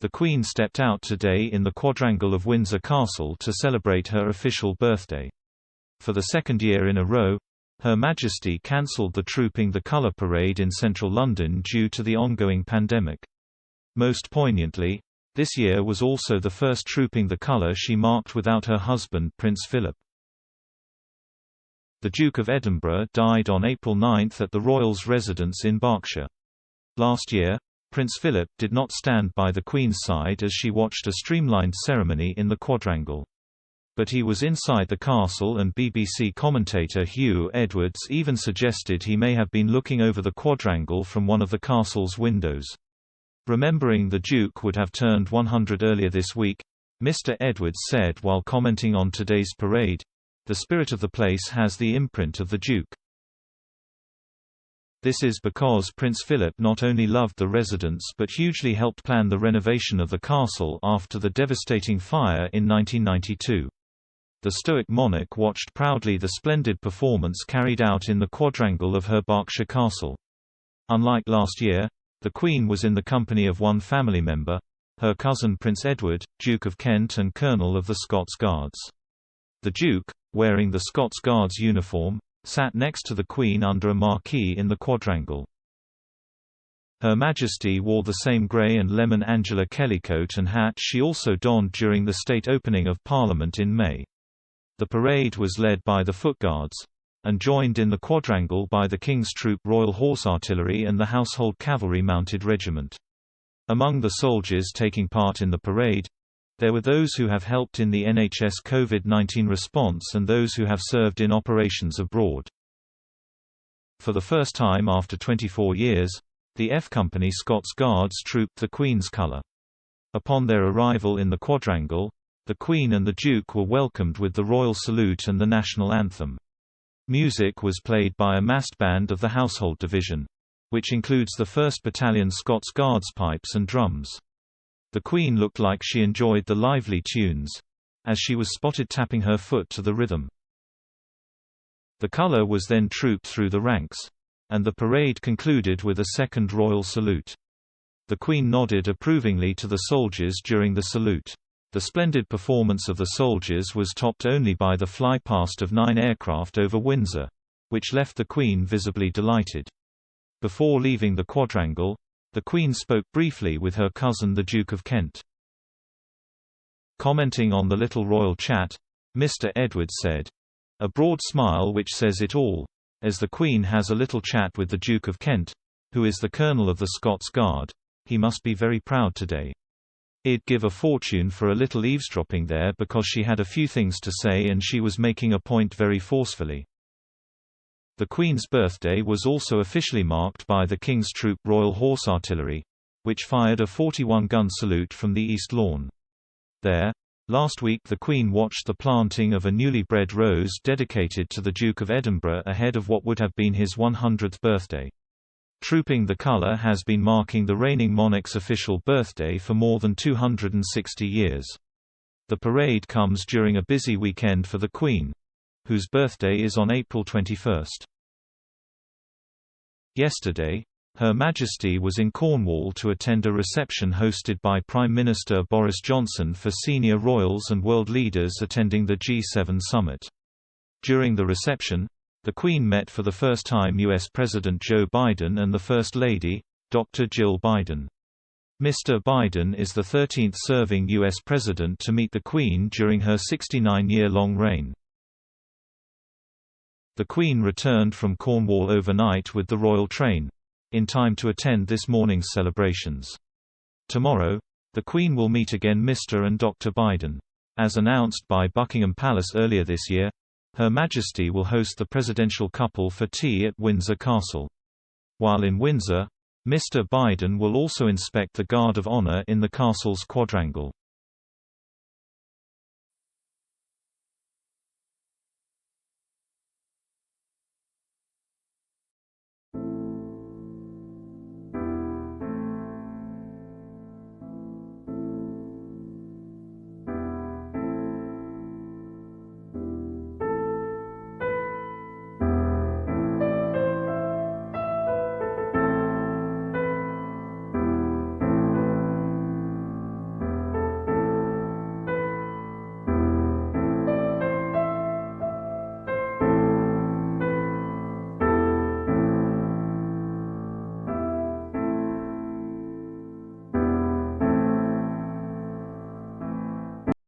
The Queen stepped out today in the Quadrangle of Windsor Castle to celebrate her official birthday. For the second year in a row, Her Majesty cancelled the Trooping the Colour parade in central London due to the ongoing pandemic. Most poignantly, this year was also the first Trooping the Colour she marked without her husband Prince Philip. The Duke of Edinburgh died on April 9 at the Royals' residence in Berkshire. Last year, Prince Philip did not stand by the Queen's side as she watched a streamlined ceremony in the Quadrangle. But he was inside the castle, and BBC commentator Hugh Edwards even suggested he may have been looking over the Quadrangle from one of the castle's windows. Remembering the Duke would have turned 100 earlier this week, Mr. Edwards said while commenting on today's parade, "The spirit of the place has the imprint of the Duke. This is because Prince Philip not only loved the residence but hugely helped plan the renovation of the castle after the devastating fire in 1992. The stoic monarch watched proudly the splendid performance carried out in the Quadrangle of her Berkshire castle. Unlike last year, the Queen was in the company of one family member, her cousin Prince Edward, Duke of Kent and Colonel of the Scots Guards. The Duke, wearing the Scots Guards uniform, sat next to the Queen under a marquee in the Quadrangle. Her Majesty wore the same grey and lemon Angela Kelly coat and hat she also donned during the state opening of Parliament in May. The parade was led by the Foot Guards, and joined in the Quadrangle by the King's Troop Royal Horse Artillery and the Household Cavalry Mounted Regiment. Among the soldiers taking part in the parade, there were those who have helped in the NHS COVID-19 response and those who have served in operations abroad. For the first time after 24 years, the F Company Scots Guards trooped the Queen's colour. Upon their arrival in the Quadrangle, the Queen and the Duke were welcomed with the royal salute and the national anthem. Music was played by a massed band of the Household Division, which includes the 1st Battalion Scots Guards pipes and drums. The Queen looked like she enjoyed the lively tunes, as she was spotted tapping her foot to the rhythm. The colour was then trooped through the ranks, and the parade concluded with a second royal salute. The Queen nodded approvingly to the soldiers during the salute. The splendid performance of the soldiers was topped only by the flypast of 9 aircraft over Windsor, which left the Queen visibly delighted. Before leaving the Quadrangle, the Queen spoke briefly with her cousin the Duke of Kent. Commenting on the little royal chat, Mr. Edwards said, "A broad smile which says it all, as the Queen has a little chat with the Duke of Kent, who is the Colonel of the Scots Guard. He must be very proud today. It'd give a fortune for a little eavesdropping there because she had a few things to say and she was making a point very forcefully." The Queen's birthday was also officially marked by the King's Troop Royal Horse Artillery, which fired a 41-gun salute from the East Lawn. There, last week the Queen watched the planting of a newly bred rose dedicated to the Duke of Edinburgh ahead of what would have been his 100th birthday. Trooping the Colour has been marking the reigning monarch's official birthday for more than 260 years. The parade comes during a busy weekend for the Queen, whose birthday is on April 21. Yesterday, Her Majesty was in Cornwall to attend a reception hosted by Prime Minister Boris Johnson for senior royals and world leaders attending the G7 summit. During the reception, the Queen met for the first time US President Joe Biden and the First Lady, Dr. Jill Biden. Mr. Biden is the 13th serving US President to meet the Queen during her 69-year-long reign. The Queen returned from Cornwall overnight with the royal train, in time to attend this morning's celebrations. Tomorrow, the Queen will meet again Mr. and Dr. Biden. As announced by Buckingham Palace earlier this year, Her Majesty will host the presidential couple for tea at Windsor Castle. While in Windsor, Mr. Biden will also inspect the Guard of Honor in the castle's Quadrangle.